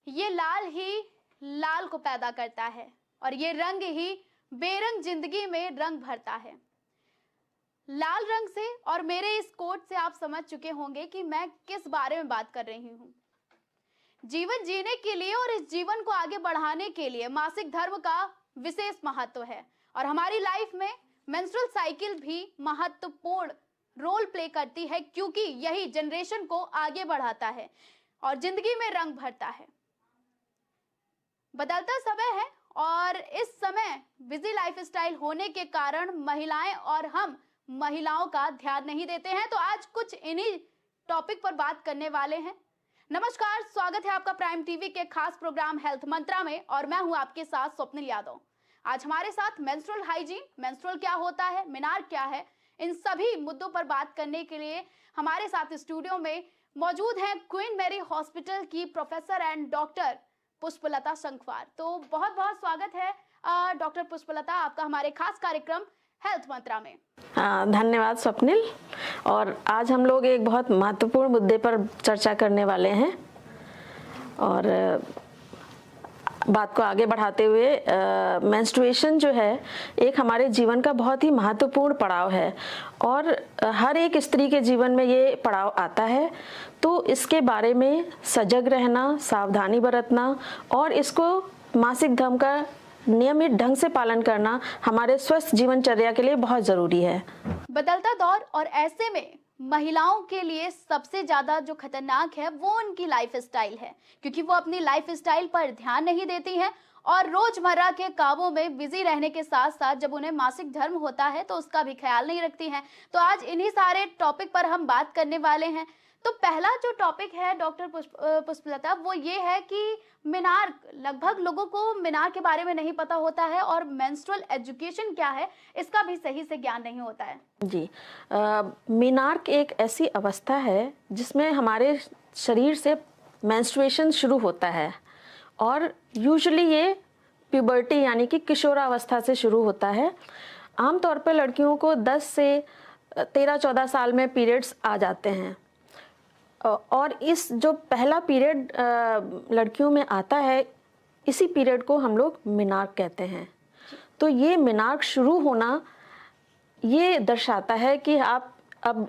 ये लाल ही लाल को पैदा करता है और ये रंग ही बेरंग जिंदगी में रंग भरता है। लाल रंग से और मेरे इस कोट से आप समझ चुके होंगे कि मैं किस बारे में बात कर रही हूँ। जीवन जीने के लिए और इस जीवन को आगे बढ़ाने के लिए मासिक धर्म का विशेष महत्व है और हमारी लाइफ में मेंस्ट्रुअल साइकिल भी महत्वपूर्ण रोल प्ले करती है, क्योंकि यही जनरेशन को आगे बढ़ाता है और जिंदगी में रंग भरता है। बदलता समय है और इस समय बिजी लाइफस्टाइल होने के कारण महिलाएं और हम महिलाओं का ध्यान नहीं देते हैं, तो आज कुछ इन्हीं टॉपिक पर बात करने वाले हैं। नमस्कार, स्वागत है आपका प्राइम टीवी के खास प्रोग्राम हेल्थ मंत्रा में और मैं हूं आपके साथ स्वप्निल यादव। आज हमारे साथ मेंस्ट्रुअल हाइजीन, मेंस्ट्रुअल क्या होता है, मेनार्क क्या है, इन सभी मुद्दों पर बात करने के लिए हमारे साथ स्टूडियो में मौजूद हैं क्वीन मैरी हॉस्पिटल की professor and doctor Pushpalata Sankhwar. तो बहुत बहुत स्वागत है डॉक्टर पुष्पलता आपका हमारे खास कार्यक्रम हेल्थ मंत्रा में। धन्यवाद स्वप्निल। और आज हम लोग एक बहुत महत्वपूर्ण मुद्दे पर चर्चा करने वाले हैं और बात को आगे बढ़ाते हुए मेंस्ट्रुएशन जो है एक हमारे जीवन का बहुत ही महत्वपूर्ण पड़ाव है और हर एक स्त्री के जीवन में ये पड़ाव आता है। तो इसके बारे में सजग रहना, सावधानी बरतना और इसको मासिक धर्म का नियमित ढंग से पालन करना हमारे स्वस्थ जीवनचर्या के लिए बहुत ज़रूरी है। बदलता दौर और ऐसे में महिलाओं के लिए सबसे ज्यादा जो खतरनाक है वो उनकी लाइफस्टाइल है, क्योंकि वो अपनी लाइफस्टाइल पर ध्यान नहीं देती हैं और रोजमर्रा के कामों में बिजी रहने के साथ साथ जब उन्हें मासिक धर्म होता है तो उसका भी ख्याल नहीं रखती हैं। तो आज इन्हीं सारे टॉपिक पर हम बात करने वाले हैं। तो पहला जो टॉपिक है डॉक्टर पुष्पलता, वो ये है कि मेनार्क, लगभग लोगों को मेनार्क के बारे में नहीं पता होता है और मेंस्ट्रुअल एजुकेशन क्या है इसका भी सही से ज्ञान नहीं होता है। जी, मेनार्क एक ऐसी अवस्था है जिसमें हमारे शरीर से मेंस्ट्रुएशन शुरू होता है और यूजुअली ये प्यूबर्टी यानी कि किशोरावस्था से शुरू होता है। आमतौर पर लड़कियों को 10 से 13-14 साल में पीरियड्स आ जाते हैं और इस जो पहला पीरियड लड़कियों में आता है, इसी पीरियड को हम लोग मेनार्क कहते हैं। तो ये मेनार्क शुरू होना ये दर्शाता है कि आप अब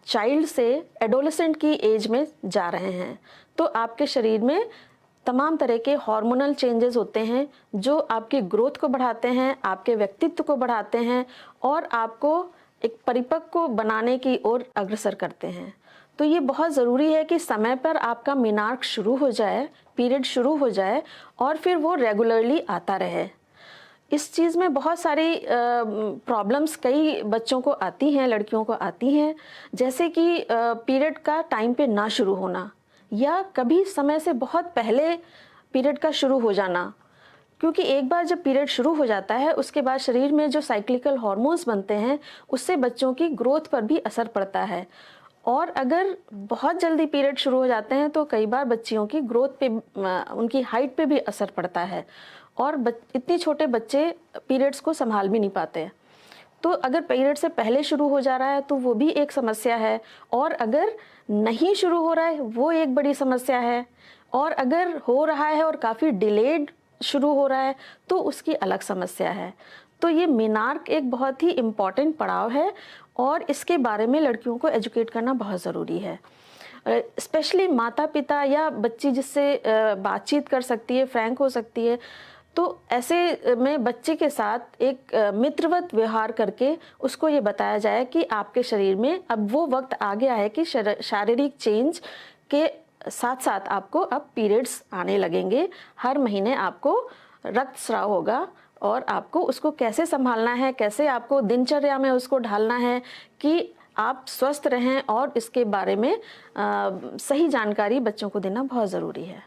चाइल्ड से एडोलेसेंट की एज में जा रहे हैं। तो आपके शरीर में तमाम तरह के हार्मोनल चेंजेस होते हैं जो आपकी ग्रोथ को बढ़ाते हैं, आपके व्यक्तित्व को बढ़ाते हैं और आपको एक परिपक्व बनाने की ओर अग्रसर करते हैं। तो ये बहुत ज़रूरी है कि समय पर आपका मेनार्क शुरू हो जाए, पीरियड शुरू हो जाए और फिर वो रेगुलरली आता रहे। इस चीज़ में बहुत सारी प्रॉब्लम्स कई बच्चों को आती हैं, लड़कियों को आती हैं, जैसे कि पीरियड का टाइम पे ना शुरू होना या कभी समय से बहुत पहले पीरियड का शुरू हो जाना। क्योंकि एक बार जब पीरियड शुरू हो जाता है उसके बाद शरीर में जो साइक्लिकल हार्मोन्स बनते हैं उससे बच्चों की ग्रोथ पर भी असर पड़ता है और अगर बहुत जल्दी पीरियड शुरू हो जाते हैं तो कई बार बच्चियों की ग्रोथ पे, उनकी हाइट पे भी असर पड़ता है और इतने छोटे बच्चे पीरियड्स को संभाल भी नहीं पाते हैं। तो अगर पीरियड से पहले शुरू हो जा रहा है तो वो भी एक समस्या है और अगर नहीं शुरू हो रहा है वो एक बड़ी समस्या है और अगर हो रहा है और काफ़ी डिलेड शुरू हो रहा है तो उसकी अलग समस्या है। तो ये मेनार्क एक बहुत ही इम्पॉर्टेंट पड़ाव है और इसके बारे में लड़कियों को एजुकेट करना बहुत ज़रूरी है। स्पेशली माता पिता या बच्ची जिससे बातचीत कर सकती है, फ्रैंक हो सकती है, तो ऐसे में बच्चे के साथ एक मित्रवत व्यवहार करके उसको ये बताया जाए कि आपके शरीर में अब वो वक्त आ गया है कि शारीरिक चेंज के साथ साथ आपको अब पीरियड्स आने लगेंगे। हर महीने आपको रक्तस्राव होगा और आपको उसको कैसे संभालना है, कैसे आपको दिनचर्या में उसको ढालना है कि आप स्वस्थ रहें और इसके बारे में सही जानकारी बच्चों को देना बहुत ज़रूरी है।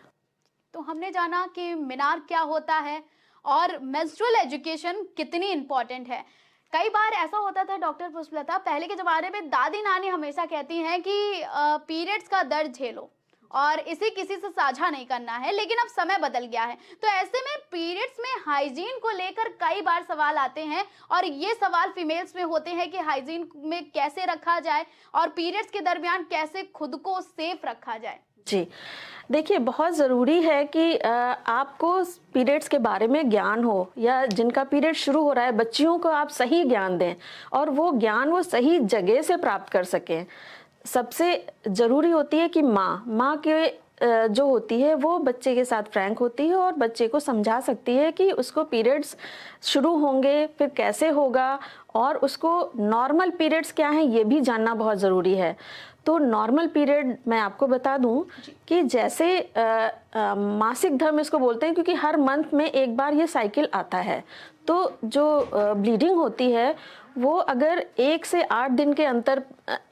तो हमने जाना कि मेनार्क क्या होता है और मेंस्ट्रुअल एजुकेशन कितनी इम्पोर्टेंट है। कई बार ऐसा होता था डॉक्टर पुष्पलता, पहले के ज़माने में दादी नानी हमेशा कहती हैं कि पीरियड्स का दर्द झेलो और इसे किसी से साझा नहीं करना है, लेकिन अब समय बदल गया है। तो ऐसे में पीरियड्स में हाइजीन को लेकर कई बार सवाल आते हैं और ये सवाल फीमेल्स में होते हैं कि हाइजीन में कैसे रखा जाए और पीरियड्स के दरमियान कैसे खुद को सेफ रखा जाए। जी, देखिए बहुत ज़रूरी है कि आपको पीरियड्स के बारे में ज्ञान हो, या जिनका पीरियड शुरू हो रहा है बच्चियों को आप सही ज्ञान दें और वो ज्ञान वो सही जगह से प्राप्त कर सकें। सबसे ज़रूरी होती है कि माँ के जो होती है वो बच्चे के साथ फ्रैंक होती है और बच्चे को समझा सकती है कि उसको पीरियड्स शुरू होंगे, फिर कैसे होगा, और उसको नॉर्मल पीरियड्स क्या हैं ये भी जानना बहुत ज़रूरी है। तो नॉर्मल पीरियड मैं आपको बता दूं कि जैसे मासिक धर्म इसको बोलते हैं, क्योंकि हर मंथ में एक बार ये साइकिल आता है। तो जो ब्लीडिंग होती है वो अगर 1 से 8 दिन के अंतर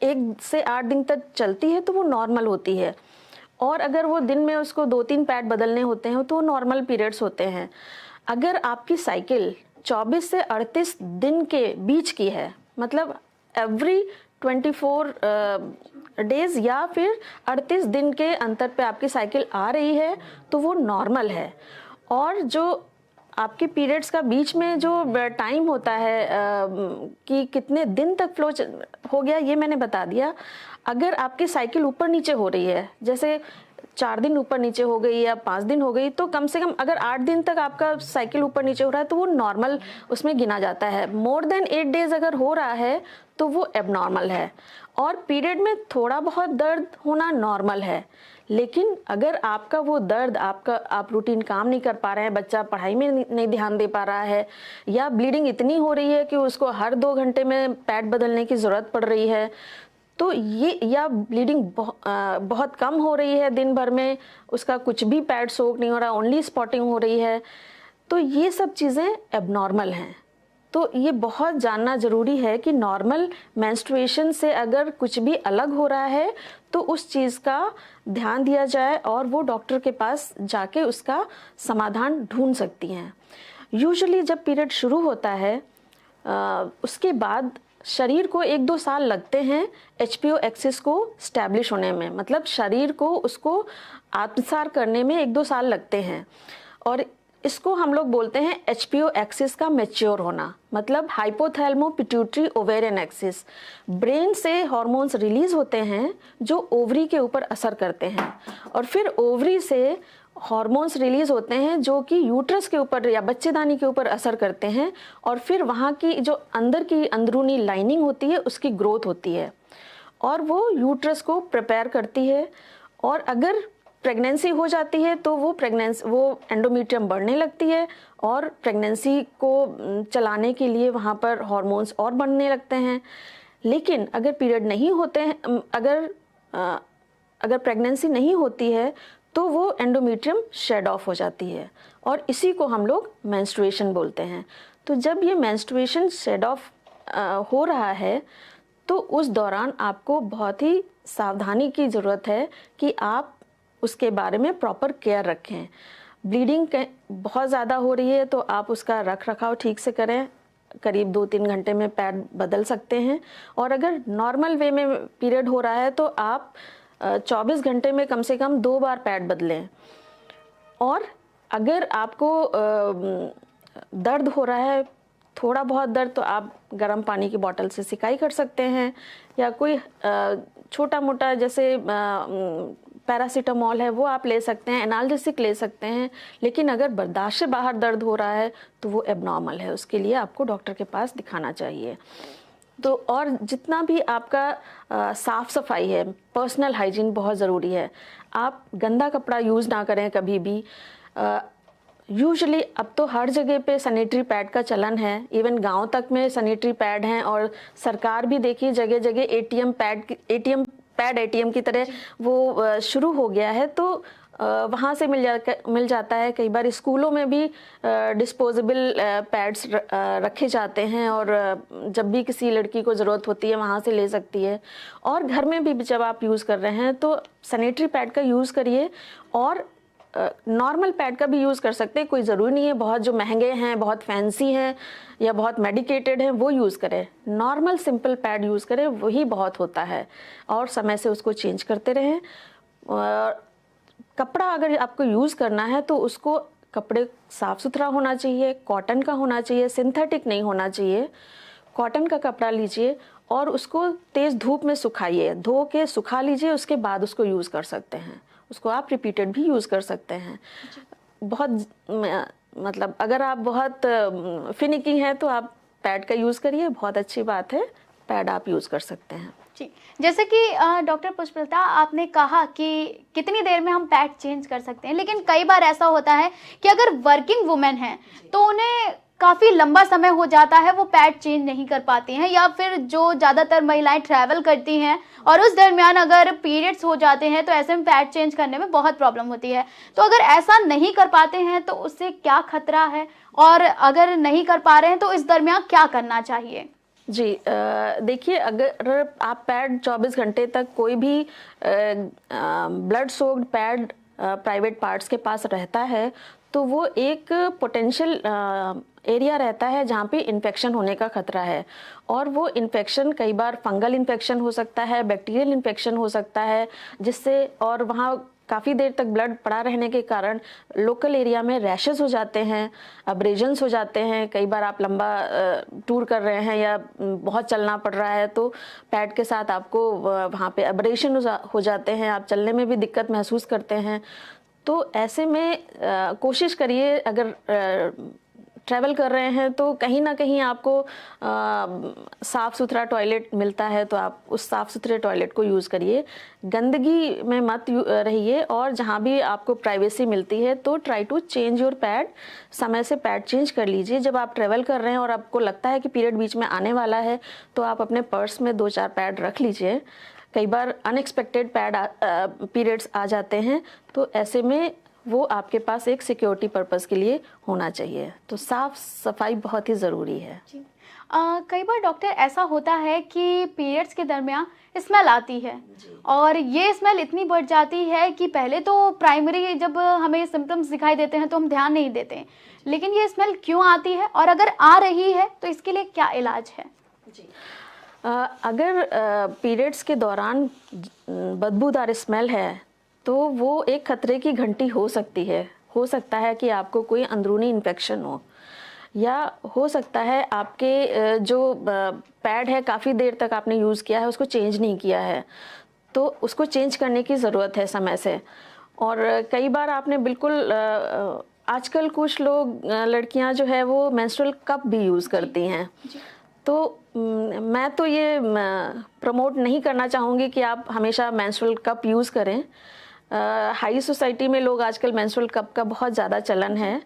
1 से 8 दिन तक चलती है तो वो नॉर्मल होती है, और अगर वो दिन में उसको 2-3 पैड बदलने होते हैं तो वो नॉर्मल पीरियड्स होते हैं। अगर आपकी साइकिल 24 से 38 दिन के बीच की है, मतलब एवरी 24 डेज या फिर 38 दिन के अंतर पे आपकी साइकिल आ रही है तो वो नॉर्मल है। और जो आपके पीरियड्स का बीच में जो टाइम होता है कि कितने दिन तक फ्लो हो गया, ये मैंने बता दिया। अगर आपकी साइकिल ऊपर नीचे हो रही है, जैसे 4 दिन ऊपर नीचे हो गई या 5 दिन हो गई, तो कम से कम अगर 8 दिन तक आपका साइकिल ऊपर नीचे हो रहा है तो वो नॉर्मल उसमें गिना जाता है। मोर देन 8 डेज अगर हो रहा है तो वो एबनॉर्मल है। और पीरियड में थोड़ा बहुत दर्द होना नॉर्मल है, लेकिन अगर आपका वो दर्द आप रूटीन काम नहीं कर पा रहे हैं, बच्चा पढ़ाई में नहीं ध्यान दे पा रहा है, या ब्लीडिंग इतनी हो रही है कि उसको हर 2 घंटे में पैड बदलने की ज़रूरत पड़ रही है, तो ये, या ब्लीडिंग बहुत कम हो रही है, दिन भर में उसका कुछ भी पैड सोक नहीं हो रहा, ओनली स्पॉटिंग हो रही है, तो ये सब चीज़ें एबनॉर्मल हैं। तो ये बहुत जानना ज़रूरी है कि नॉर्मल मेंस्ट्रुएशन से अगर कुछ भी अलग हो रहा है तो उस चीज़ का ध्यान दिया जाए और वो डॉक्टर के पास जाके उसका समाधान ढूंढ सकती हैं। यूजुअली जब पीरियड शुरू होता है उसके बाद शरीर को 1-2 साल लगते हैं HPO एक्सिस को स्टैब्लिश होने में, मतलब शरीर को उसको आत्मसात करने में 1-2 साल लगते हैं। और इसको हम लोग बोलते हैं HPO एक्सिस का मैच्योर होना, मतलब हाइपोथैलेमो पिट्यूटरी ओवेरियन एक्सिस। ब्रेन से हार्मोन्स रिलीज होते हैं जो ओवरी के ऊपर असर करते हैं, और फिर ओवरी से हार्मोन्स रिलीज होते हैं जो कि यूट्रस के ऊपर या बच्चेदानी के ऊपर असर करते हैं, और फिर वहाँ की जो अंदर की अंदरूनी लाइनिंग होती है उसकी ग्रोथ होती है और वो यूट्रस को प्रिपेयर करती है। और अगर प्रेगनेंसी हो जाती है तो वो एंडोमेट्रियम बढ़ने लगती है और प्रेगनेंसी को चलाने के लिए वहाँ पर हार्मोन्स और बढ़ने लगते हैं। लेकिन अगर पीरियड नहीं होते हैं, अगर प्रेगनेंसी नहीं होती है तो वो एंडोमेट्रियम शेड ऑफ हो जाती है, और इसी को हम लोग मेंस्ट्रुएशन बोलते हैं। तो जब ये मेंस्ट्रुएशन शेड ऑफ हो रहा है तो उस दौरान आपको बहुत ही सावधानी की ज़रूरत है कि आप उसके बारे में प्रॉपर केयर रखें। ब्लीडिंग बहुत ज़्यादा हो रही है तो आप उसका रख रखाव ठीक से करें, करीब 2-3 घंटे में पैड बदल सकते हैं। और अगर नॉर्मल वे में पीरियड हो रहा है तो आप 24 घंटे में कम से कम 2 बार पैड बदलें। और अगर आपको दर्द हो रहा है, थोड़ा बहुत दर्द, तो आप गर्म पानी की बोतल से सिकाई कर सकते हैं, या कोई छोटा मोटा जैसे पैरासीटामोल है वो आप ले सकते हैं, एनाल्जेसिक ले सकते हैं। लेकिन अगर बर्दाश्त से बाहर दर्द हो रहा है तो वो एबनॉर्मल है, उसके लिए आपको डॉक्टर के पास दिखाना चाहिए। तो और जितना भी आपका साफ़ सफाई है, पर्सनल हाइजीन बहुत ज़रूरी है। आप गंदा कपड़ा यूज़ ना करें कभी भी। यूजुअली अब तो हर जगह पे सैनिटरी पैड का चलन है, इवन गांव तक में सैनिटरी पैड हैं, और सरकार भी देखिए जगह जगह ATM की तरह वो शुरू हो गया है, तो वहाँ से मिल जाता है। कई बार स्कूलों में भी डिस्पोजेबल पैड्स रखे जाते हैं, और जब भी किसी लड़की को ज़रूरत होती है वहाँ से ले सकती है। और घर में भी जब आप यूज़ कर रहे हैं तो सैनिटरी पैड का यूज़ करिए, और नॉर्मल पैड का भी यूज़ कर सकते हैं। कोई ज़रूरी नहीं है बहुत जो महंगे हैं, बहुत फैंसी हैं या बहुत मेडिकेटेड हैं वो यूज़ करें। नॉर्मल सिंपल पैड यूज़ करें, वही बहुत होता है, और समय से उसको चेंज करते रहें। कपड़ा अगर आपको यूज़ करना है तो उसको कपड़े साफ़ सुथरा होना चाहिए, कॉटन का होना चाहिए, सिंथेटिक नहीं होना चाहिए। कॉटन का कपड़ा लीजिए और उसको तेज़ धूप में सुखाइए, धो के सुखा लीजिए, उसके बाद उसको यूज़ कर सकते हैं। उसको आप रिपीटेड भी यूज़ कर सकते हैं। बहुत मतलब अगर आप बहुत फिनिकी हैं तो आप पैड का यूज़ करिए, बहुत अच्छी बात है, पैड आप यूज़ कर सकते हैं। जी, जैसे कि डॉक्टर पुष्पलता आपने कहा कि कितनी देर में हम पैड चेंज कर सकते हैं, लेकिन कई बार ऐसा होता है कि अगर वर्किंग वुमेन हैं तो उन्हें काफ़ी लंबा समय हो जाता है, वो पैड चेंज नहीं कर पाती हैं, या फिर जो ज़्यादातर महिलाएं ट्रैवल करती हैं और उस दरमियान अगर पीरियड्स हो जाते हैं तो ऐसे में पैड चेंज करने में बहुत प्रॉब्लम होती है। तो अगर ऐसा नहीं कर पाते हैं तो उससे क्या खतरा है, और अगर नहीं कर पा रहे हैं तो इस दरमियान क्या करना चाहिए? जी, देखिए, अगर आप पैड 24 घंटे तक कोई भी blood soaked pad private parts के पास रहता है तो वो एक पोटेंशियल एरिया रहता है जहाँ पे इन्फेक्शन होने का खतरा है। और वो इन्फेक्शन कई बार फंगल इन्फेक्शन हो सकता है, बैक्टीरियल इन्फेक्शन हो सकता है, जिससे और वहाँ काफ़ी देर तक ब्लड पड़ा रहने के कारण लोकल एरिया में रैशेस हो जाते हैं, अब्रेजन्स हो जाते हैं। कई बार आप लंबा टूर कर रहे हैं या बहुत चलना पड़ रहा है तो पैड के साथ आपको वहाँ पे अब्रेशन हो जाते हैं, आप चलने में भी दिक्कत महसूस करते हैं। तो ऐसे में कोशिश करिए, अगर ट्रैवल कर रहे हैं तो कहीं ना कहीं आपको साफ़ सुथरा टॉयलेट मिलता है तो आप उस साफ़ सुथरे टॉयलेट को यूज़ करिए। गंदगी में मत रहिए, और जहाँ भी आपको प्राइवेसी मिलती है तो try to change your pad, समय से पैड चेंज कर लीजिए। जब आप ट्रैवल कर रहे हैं और आपको लगता है कि पीरियड बीच में आने वाला है तो आप अपने पर्स में 2-4 पैड रख लीजिए। कई बार अनएक्सपेक्टेड पीरियड्स आ जाते हैं तो ऐसे में वो आपके पास एक सिक्योरिटी पर्पस के लिए होना चाहिए। तो साफ सफाई बहुत ही ज़रूरी है। जी, कई बार डॉक्टर ऐसा होता है कि पीरियड्स के दरमियान स्मेल आती है, और ये स्मेल इतनी बढ़ जाती है कि पहले तो प्राइमरी जब हमें सिम्टम्स दिखाई देते हैं तो हम ध्यान नहीं देते, लेकिन ये स्मेल क्यों आती है, और अगर आ रही है तो इसके लिए क्या इलाज है? जी, अगर पीरियड्स के दौरान बदबूदार स्मेल है तो वो एक खतरे की घंटी हो सकती है। हो सकता है कि आपको कोई अंदरूनी इन्फेक्शन हो, या हो सकता है आपके जो पैड है काफ़ी देर तक आपने यूज़ किया है, उसको चेंज नहीं किया है, तो उसको चेंज करने की ज़रूरत है समय से। और कई बार आपने बिल्कुल आजकल कुछ लोग लड़कियां जो है वो मेंस्ट्रुअल कप भी यूज़ करती हैं। तो मैं तो ये प्रमोट नहीं करना चाहूँगी कि आप हमेशा मेंस्ट्रुअल कप यूज़ करें। हाई सोसाइटी में लोग आजकल मेंस्ट्रुअल कप का बहुत ज़्यादा चलन है,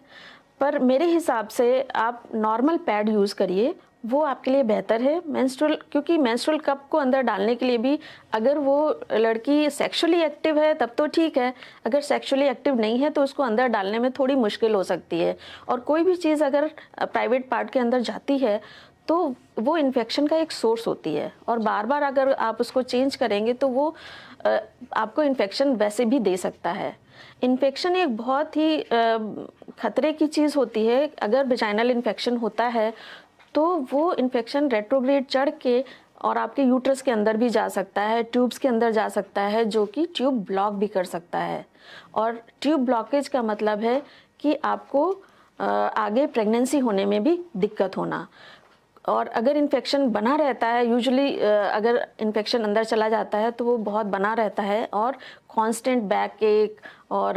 पर मेरे हिसाब से आप नॉर्मल पैड यूज़ करिए, वो आपके लिए बेहतर है। क्योंकि मेंस्ट्रुअल कप को अंदर डालने के लिए भी अगर वो लड़की सेक्सुअली एक्टिव है तब तो ठीक है, अगर सेक्सुअली एक्टिव नहीं है तो उसको अंदर डालने में थोड़ी मुश्किल हो सकती है। और कोई भी चीज़ अगर प्राइवेट पार्ट के अंदर जाती है तो वो इन्फेक्शन का एक सोर्स होती है, और बार बार अगर आप उसको चेंज करेंगे तो वो आपको इन्फेक्शन वैसे भी दे सकता है। इन्फेक्शन एक बहुत ही खतरे की चीज़ होती है। अगर वेजाइनल इन्फेक्शन होता है तो वो इन्फेक्शन रेट्रोग्रेड चढ़ के और आपके यूट्रस के अंदर भी जा सकता है, ट्यूब्स के अंदर जा सकता है, जो कि ट्यूब ब्लॉक भी कर सकता है। और ट्यूब ब्लॉकेज का मतलब है कि आपको आगे प्रेगनेंसी होने में भी दिक्कत होना। और अगर इन्फेक्शन बना रहता है, यूजुअली अगर इन्फेक्शन अंदर चला जाता है तो वो बहुत बना रहता है, और कांस्टेंट बैक एक और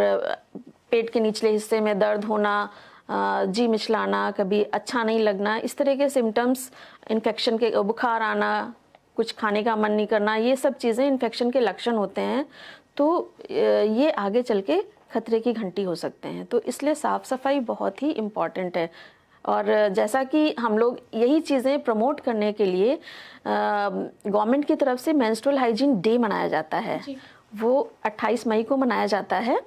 पेट के निचले हिस्से में दर्द होना, जी मिचलाना, कभी अच्छा नहीं लगना, इस तरह के सिम्टम्स इन्फेक्शन के, बुखार आना, कुछ खाने का मन नहीं करना, ये सब चीज़ें इन्फेक्शन के लक्षण होते हैं। तो ये आगे चल के खतरे की घंटी हो सकते हैं। तो इसलिए साफ़ सफाई बहुत ही इम्पॉर्टेंट है। और जैसा कि हम लोग यही चीज़ें प्रमोट करने के लिए गवर्नमेंट की तरफ से मेंस्ट्रुअल हाइजीन डे मनाया जाता है। वो 28 मई को मनाया जाता है,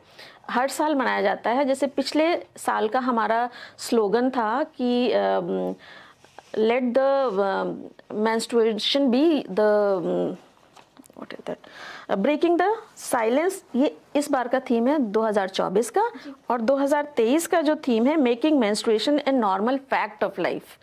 हर साल मनाया जाता है। जैसे पिछले साल का हमारा स्लोगन था कि let the menstruation be the what is that, breaking the silence. ये इस बार का थीम है 2024 का, और 2023 का जो थीम है making menstruation a normal fact of life.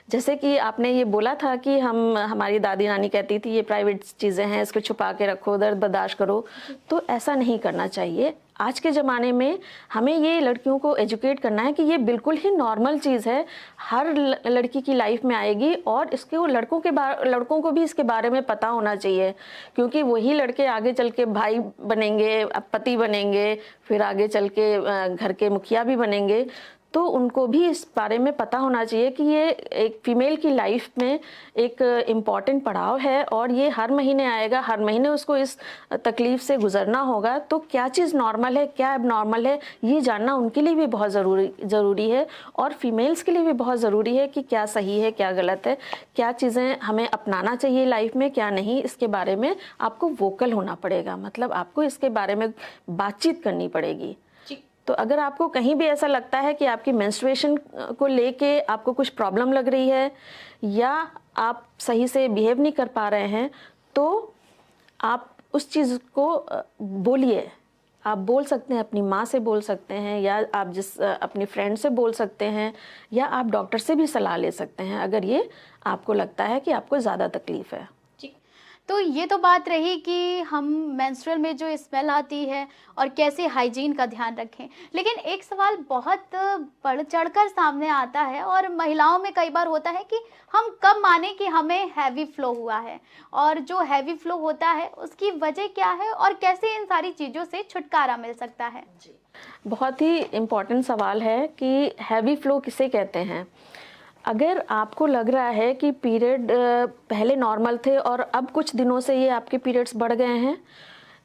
जैसे कि आपने ये बोला था कि हमारी दादी नानी कहती थी ये प्राइवेट चीज़ें हैं, इसको छुपा के रखो, दर्द बर्दाश्त करो, तो ऐसा नहीं करना चाहिए। आज के ज़माने में हमें ये लड़कियों को एजुकेट करना है कि ये बिल्कुल ही नॉर्मल चीज़ है, हर लड़की की लाइफ में आएगी, और इसके वो लड़कों को भी इसके बारे में पता होना चाहिए, क्योंकि वही लड़के आगे चल के भाई बनेंगे, पति बनेंगे, फिर आगे चल के घर के मुखिया भी बनेंगे, तो उनको भी इस बारे में पता होना चाहिए कि ये एक फीमेल की लाइफ में एक इम्पॉर्टेंट पड़ाव है, और ये हर महीने आएगा, हर महीने उसको इस तकलीफ से गुजरना होगा। तो क्या चीज़ नॉर्मल है, क्या एबनॉर्मल है, ये जानना उनके लिए भी बहुत ज़रूरी है, और फीमेल्स के लिए भी बहुत ज़रूरी है कि क्या सही है, क्या गलत है, क्या चीज़ें हमें अपनाना चाहिए लाइफ में, क्या नहीं। इसके बारे में आपको वोकल होना पड़ेगा, मतलब आपको इसके बारे में बातचीत करनी पड़ेगी। तो अगर आपको कहीं भी ऐसा लगता है कि आपकी मेंस्ट्रुएशन को लेके आपको कुछ प्रॉब्लम लग रही है, या आप सही से बिहेव नहीं कर पा रहे हैं, तो आप उस चीज़ को बोलिए। आप बोल सकते हैं, अपनी माँ से बोल सकते हैं, या आप अपनी फ्रेंड से बोल सकते हैं, या आप डॉक्टर से भी सलाह ले सकते हैं अगर ये आपको लगता है कि आपको ज़्यादा तकलीफ है। तो ये तो बात रही कि हम मेंस्ट्रुअल में जो स्मेल आती है और कैसे हाइजीन का ध्यान रखें, लेकिन एक सवाल बहुत बढ़ चढ़कर सामने आता है, और महिलाओं में कई बार होता है कि हम कब माने कि हमें हैवी फ्लो हुआ है, और जो हैवी फ्लो होता है उसकी वजह क्या है, और कैसे इन सारी चीज़ों से छुटकारा मिल सकता है। बहुत ही इम्पोर्टेंट सवाल है कि हैवी फ्लो किसे कहते हैं। अगर आपको लग रहा है कि पीरियड पहले नॉर्मल थे और अब कुछ दिनों से ये आपके पीरियड्स बढ़ गए हैं,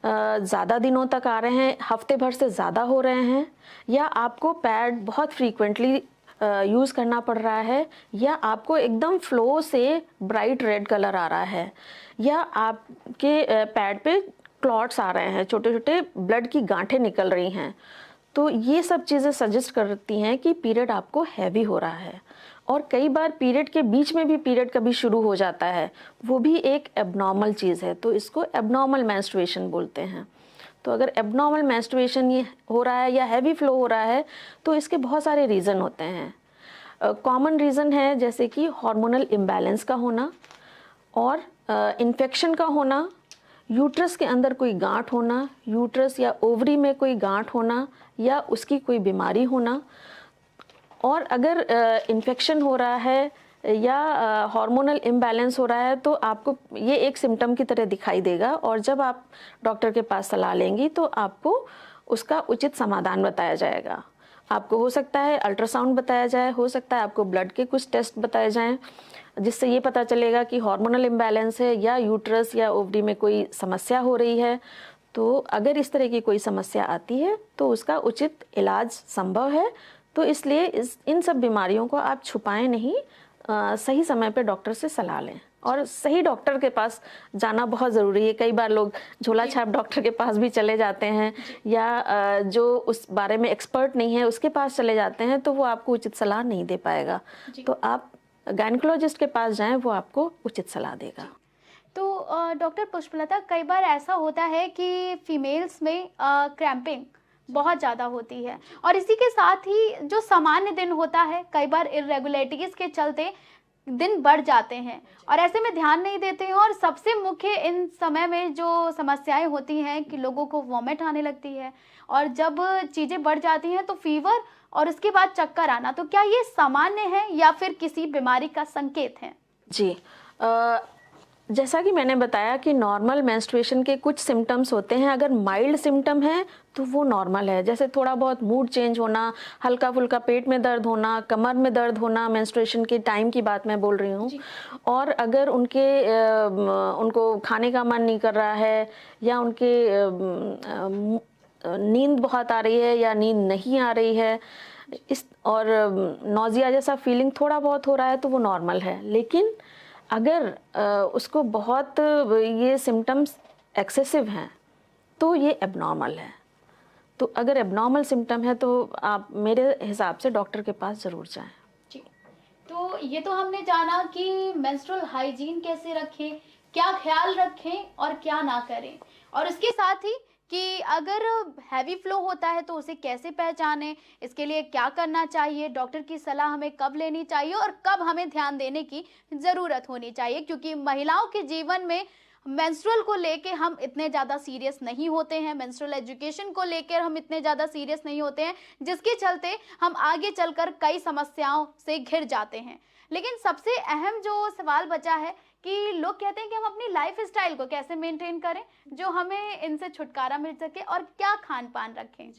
ज़्यादा दिनों तक आ रहे हैं, हफ्ते भर से ज़्यादा हो रहे हैं, या आपको पैड बहुत फ्रीक्वेंटली यूज़ करना पड़ रहा है, या आपको एकदम फ्लो से ब्राइट रेड कलर आ रहा है, या आपके पैड पे क्लॉट्स आ रहे हैं, छोटे छोटे ब्लड की गांठें निकल रही हैं, तो ये सब चीज़ें सजेस्ट करती हैं कि पीरियड आपको हैवी हो रहा है। और कई बार पीरियड के बीच में भी पीरियड कभी शुरू हो जाता है, वो भी एक एबनॉर्मल चीज़ है, तो इसको एबनॉर्मल मेंस्ट्रुएशन बोलते हैं। तो अगर एबनॉर्मल मेंस्ट्रुएशन ये हो रहा है या हैवी फ्लो हो रहा है, तो इसके बहुत सारे रीज़न होते हैं। कॉमन रीज़न है जैसे कि हार्मोनल इम्बैलेंस का होना, और इन्फेक्शन का होना, यूट्रस के अंदर कोई गांठ होना, यूट्रस या ओवरी में कोई गांठ होना, या उसकी कोई बीमारी होना। और अगर इन्फेक्शन हो रहा है या हार्मोनल इम्बैलेंस हो रहा है, तो आपको ये एक सिम्टम की तरह दिखाई देगा, और जब आप डॉक्टर के पास सलाह लेंगी तो आपको उसका उचित समाधान बताया जाएगा। आपको हो सकता है अल्ट्रासाउंड बताया जाए, हो सकता है आपको ब्लड के कुछ टेस्ट बताए जाएं, जिससे ये पता चलेगा कि हार्मोनल इम्बैलेंस है या यूट्रस या ओवरी में कोई समस्या हो रही है। तो अगर इस तरह की कोई समस्या आती है तो उसका उचित इलाज संभव है। तो इसलिए इन सब बीमारियों को आप छुपाएं नहीं, सही समय पे डॉक्टर से सलाह लें, और सही डॉक्टर के पास जाना बहुत ज़रूरी है। कई बार लोग झोला छाप डॉक्टर के पास भी चले जाते हैं, या जो उस बारे में एक्सपर्ट नहीं है उसके पास चले जाते हैं, तो वो आपको उचित सलाह नहीं दे पाएगा। तो आप गायनेकोलॉजिस्ट के पास जाएं, वो आपको उचित सलाह देगा। तो डॉक्टर पुष्पलता, कई बार ऐसा होता है कि फीमेल्स में क्रैम्पिंग बहुत ज़्यादा होती है, और इसी के साथ ही जो सामान्य दिन होता है, कई बार इरेगुलरिटीज़ के चलते दिन बढ़ जाते हैं, और ऐसे में ध्यान नहीं देते हैं। और सबसे मुख्य इन समय में जो समस्याएं होती हैं कि लोगों को वॉमिट आने लगती है, और जब चीज़ें बढ़ जाती हैं तो फीवर, और उसके बाद चक्कर आना। तो क्या ये सामान्य है या फिर किसी बीमारी का संकेत है? जी, जैसा कि मैंने बताया कि नॉर्मल मेंस्ट्रुएशन के कुछ सिम्टम्स होते हैं। अगर माइल्ड सिम्टम है तो वो नॉर्मल है, जैसे थोड़ा बहुत मूड चेंज होना, हल्का फुल्का पेट में दर्द होना, कमर में दर्द होना, मेंस्ट्रुएशन के टाइम की बात मैं बोल रही हूँ। और अगर उनको खाने का मन नहीं कर रहा है, या उनके नींद बहुत आ रही है या नींद नहीं आ रही है, और नौजिया जैसा फीलिंग थोड़ा बहुत हो रहा है, तो वो नॉर्मल है। लेकिन अगर उसको बहुत ये सिम्टम्स एक्सेसिव हैं तो ये एबनॉर्मल है। तो अगर एबनॉर्मल सिम्टम है तो आप मेरे हिसाब से डॉक्टर के पास ज़रूर जाएं। जी, तो ये तो हमने जाना कि मेंस्ट्रुअल हाइजीन कैसे रखें, क्या ख्याल रखें और क्या ना करें, और इसके साथ ही कि अगर हैवी फ्लो होता है तो उसे कैसे पहचानें, इसके लिए क्या करना चाहिए, डॉक्टर की सलाह हमें कब लेनी चाहिए और कब हमें ध्यान देने की ज़रूरत होनी चाहिए, क्योंकि महिलाओं के जीवन में मेंस्ट्रुअल को लेके हम इतने ज़्यादा सीरियस नहीं होते हैं, मेंस्ट्रुअल एजुकेशन को लेकर हम इतने ज़्यादा सीरियस नहीं होते हैं, जिसके चलते हम आगे चलकर कई समस्याओं से घिर जाते हैं। लेकिन सबसे अहम जो सवाल बचा है कि लोग कहते हैं कि हम अपनी लाइफ स्टाइल को कैसे मेंटेन करें जो हमें इनसे छुटकारा मिल सके और क्या खान पान रखें।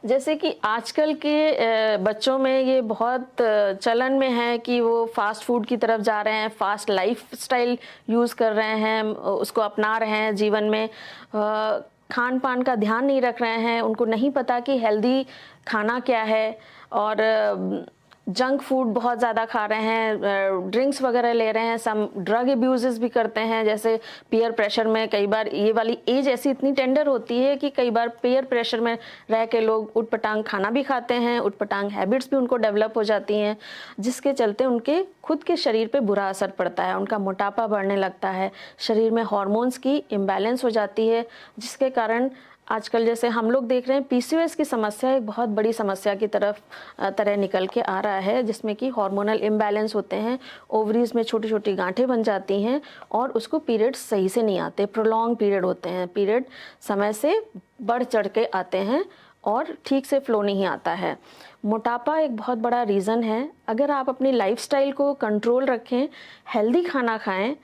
जैसे कि आजकल के बच्चों में ये बहुत चलन में है कि वो फास्ट फूड की तरफ जा रहे हैं, फास्ट लाइफ स्टाइल यूज़ कर रहे हैं, उसको अपना रहे हैं जीवन में, खान पान का ध्यान नहीं रख रहे हैं, उनको नहीं पता कि हेल्दी खाना क्या है, और जंक फूड बहुत ज़्यादा खा रहे हैं, ड्रिंक्स वगैरह ले रहे हैं, सम ड्रग अब्यूज़ भी करते हैं। जैसे पीयर प्रेशर में कई बार ये वाली एज ऐसी इतनी टेंडर होती है कि कई बार पीयर प्रेशर में रह के लोग उटपटांग खाना भी खाते हैं, उटपटांग हैबिट्स भी उनको डेवलप हो जाती हैं, जिसके चलते उनके खुद के शरीर पे बुरा असर पड़ता है, उनका मोटापा बढ़ने लगता है, शरीर में हार्मोन्स की इम्बैलेंस हो जाती है, जिसके कारण आजकल जैसे हम लोग देख रहे हैं पीसीओएस की समस्या एक बहुत बड़ी समस्या की तरह निकल के आ रहा है, जिसमें कि हार्मोनल इम्बैलेंस होते हैं, ओवरीज में छोटी छोटी गांठें बन जाती हैं और उसको पीरियड्स सही से नहीं आते, प्रोलॉन्ग पीरियड होते हैं, पीरियड समय से बढ़ चढ़ के आते हैं और ठीक से फ्लो नहीं आता है। मोटापा एक बहुत बड़ा रीज़न है। अगर आप अपनी लाइफस्टाइल को कंट्रोल रखें, हेल्दी खाना खाएं,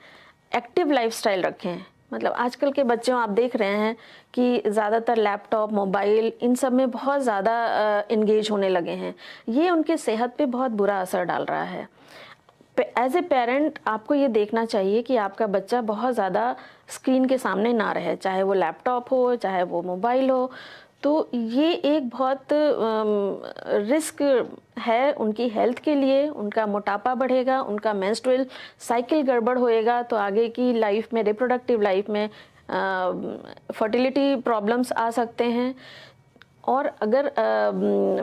एक्टिव लाइफस्टाइल रखें, मतलब आजकल के बच्चों आप देख रहे हैं कि ज़्यादातर लैपटॉप, मोबाइल, इन सब में बहुत ज़्यादा इंगेज होने लगे हैं, ये उनके सेहत पे बहुत बुरा असर डाल रहा है। एज ए पेरेंट आपको ये देखना चाहिए कि आपका बच्चा बहुत ज़्यादा स्क्रीन के सामने ना रहे, चाहे वो लैपटॉप हो, चाहे वो मोबाइल हो। तो ये एक बहुत रिस्क है उनकी हेल्थ के लिए, उनका मोटापा बढ़ेगा, उनका मेंस्ट्रुअल साइकिल गड़बड़ होएगा, तो आगे की लाइफ में, रिप्रोडक्टिव लाइफ में फर्टिलिटी प्रॉब्लम्स आ सकते हैं। और अगर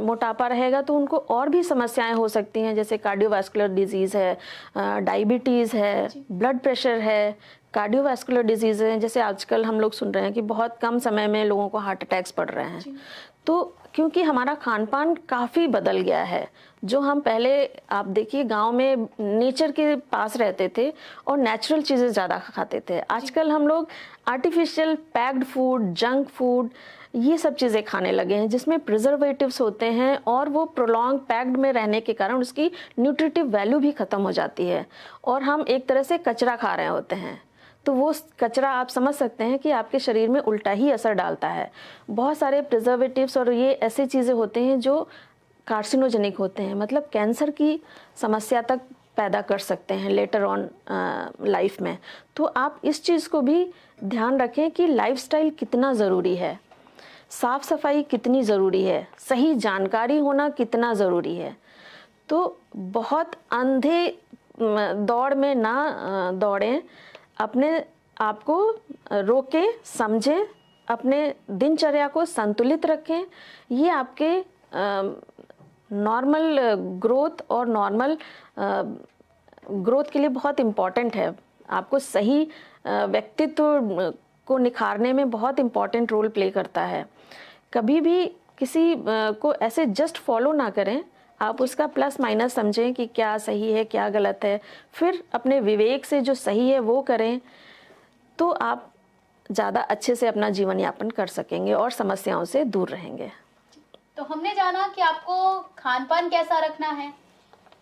मोटापा रहेगा तो उनको और भी समस्याएं हो सकती हैं, जैसे कार्डियोवास्कुलर डिजीज़ है, डायबिटीज़ है, ब्लड प्रेशर है, कार्डियोवास्कुलर डिजीज़ हैं, जैसे आजकल हम लोग सुन रहे हैं कि बहुत कम समय में लोगों को हार्ट अटैक्स पड़ रहे हैं। तो क्योंकि हमारा खान पान काफ़ी बदल गया है, जो हम पहले आप देखिए गांव में नेचर के पास रहते थे और नेचुरल चीज़ें ज़्यादा खाते थे। आजकल हम लोग artificial packed food, junk food, ये सब चीज़ें खाने लगे हैं, जिसमें प्रिजर्वेटिव्स होते हैं और वो प्रोलॉन्ग पैक्ड में रहने के कारण उसकी न्यूट्रिटिव वैल्यू भी ख़त्म हो जाती है और हम एक तरह से कचरा खा रहे होते हैं। तो वो कचरा आप समझ सकते हैं कि आपके शरीर में उल्टा ही असर डालता है। बहुत सारे प्रिजर्वेटिव्स और ये ऐसी चीज़ें होते हैं जो कार्सिनोजेनिक होते हैं, मतलब कैंसर की समस्या तक पैदा कर सकते हैं लेटर ऑन लाइफ में। तो आप इस चीज़ को भी ध्यान रखें कि लाइफस्टाइल कितना ज़रूरी है, साफ सफाई कितनी ज़रूरी है, सही जानकारी होना कितना ज़रूरी है। तो बहुत अंधे दौड़ में ना दौड़ें, अपने आप को रोकें, समझें, अपने दिनचर्या को संतुलित रखें। ये आपके नॉर्मल ग्रोथ और नॉर्मल ग्रोथ के लिए बहुत इम्पॉर्टेंट है। आपको सही व्यक्तित्व को निखारने में बहुत इम्पॉर्टेंट रोल प्ले करता है। कभी भी किसी को ऐसे जस्ट फॉलो ना करें, आप उसका प्लस माइनस समझें कि क्या सही है क्या गलत है, फिर अपने विवेक से जो सही है वो करें, तो आप ज़्यादा अच्छे से अपना जीवन यापन कर सकेंगे और समस्याओं से दूर रहेंगे। तो हमने जाना कि आपको खान पान कैसा रखना है,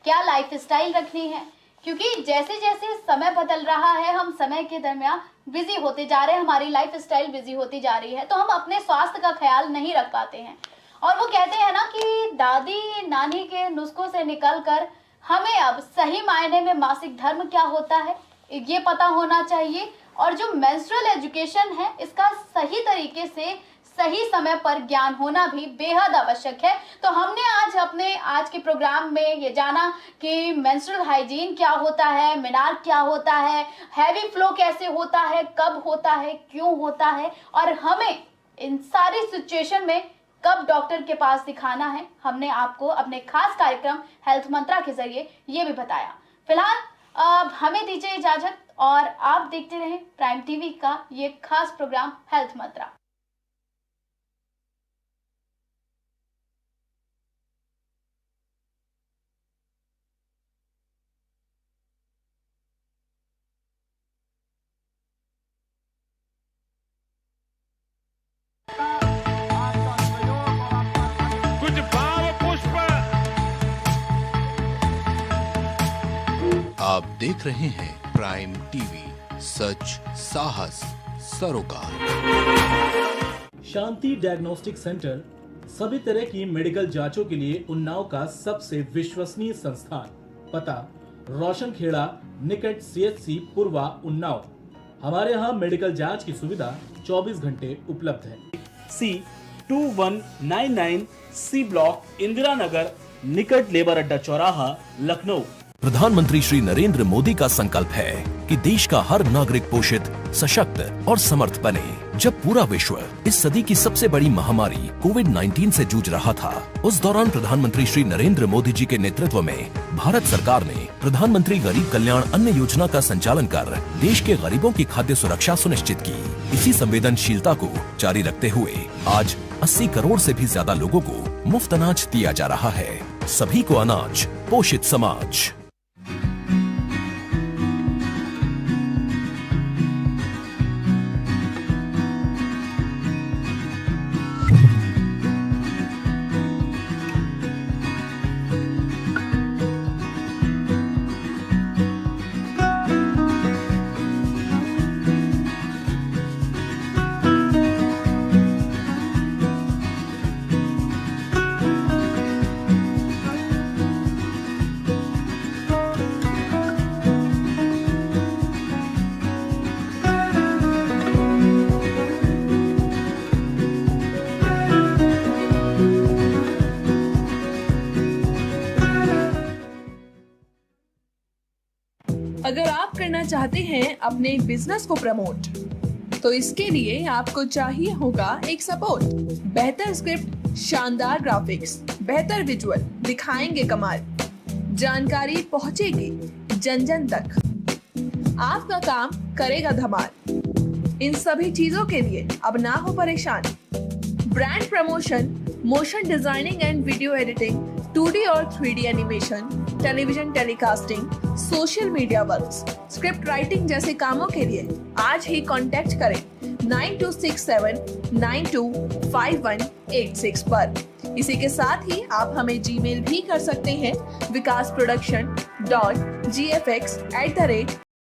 क्या लाइफ स्टाइल रखनी है, क्योंकि जैसे जैसे समय बदल रहा है हम समय के दरमियान बिजी होते जा रहे हैं, हमारी लाइफ स्टाइल बिजी होती जा रही है, तो हम अपने स्वास्थ्य का ख्याल नहीं रख पाते हैं। और वो कहते हैं ना कि दादी नानी के नुस्खों से निकलकर हमें अब सही मायने में मासिक धर्म क्या होता है ये पता होना चाहिए, और जो मेंस्ट्रुअल एजुकेशन है इसका सही तरीके से सही समय पर ज्ञान होना भी बेहद आवश्यक है। तो हमने आज के प्रोग्राम में ये जाना कि मेंस्ट्रुअल हाइजीन क्या होता है, मेनार्क क्या होता है, हैवी फ्लो कैसे होता है, कब होता है, क्यों होता है, और हमें इन सारी सिचुएशन में कब डॉक्टर के पास दिखाना है। हमने आपको अपने खास कार्यक्रम हेल्थ मंत्रा के जरिए ये भी बताया। फिलहाल हमें दीजिए इजाजत और आप देखते रहें प्राइम टीवी का ये खास प्रोग्राम हेल्थ मंत्रा। देख रहे हैं प्राइम टीवी, सच साहस सरोकार। शांति डायग्नोस्टिक सेंटर सभी तरह की मेडिकल जांचों के लिए उन्नाव का सबसे विश्वसनीय संस्थान। पता रोशन खेड़ा निकट CHC पूर्वा उन्नाव। हमारे यहाँ मेडिकल जांच की सुविधा 24 घंटे उपलब्ध है। C2199 C block, Indira Nagar, निकट लेबर अड्डा चौराहा, लखनऊ। प्रधानमंत्री श्री नरेंद्र मोदी का संकल्प है कि देश का हर नागरिक पोषित, सशक्त और समर्थ बने। जब पूरा विश्व इस सदी की सबसे बड़ी महामारी कोविड-19 से जूझ रहा था, उस दौरान प्रधानमंत्री श्री नरेंद्र मोदी जी के नेतृत्व में भारत सरकार ने प्रधानमंत्री गरीब कल्याण अन्न योजना का संचालन कर देश के गरीबों की खाद्य सुरक्षा सुनिश्चित की। इसी संवेदनशीलता को जारी रखते हुए आज 80 करोड़ से भी ज्यादा लोगों को मुफ्त अनाज दिया जा रहा है। सभी को अनाज, पोषित समाज। अगर आप करना चाहते हैं अपने बिजनेस को प्रमोट, तो इसके लिए आपको चाहिए होगा एक सपोर्ट। बेहतर स्क्रिप्ट, शानदार ग्राफिक्स, बेहतर विजुअल, दिखाएंगे कमाल, जानकारी पहुंचेगी जन जन तक, आपका काम करेगा धमाल। इन सभी चीजों के लिए अब ना हो परेशान। Brand promotion, motion designing and video editing, 2D और 3D animation, television telecasting, social media works, script writing जैसे कामों के लिए आज ही कांटेक्ट करें 9267925186 पर। इसी के साथ ही आप हमें जीमेल भी कर सकते हैं विकासproduction.gfx@gmail.com।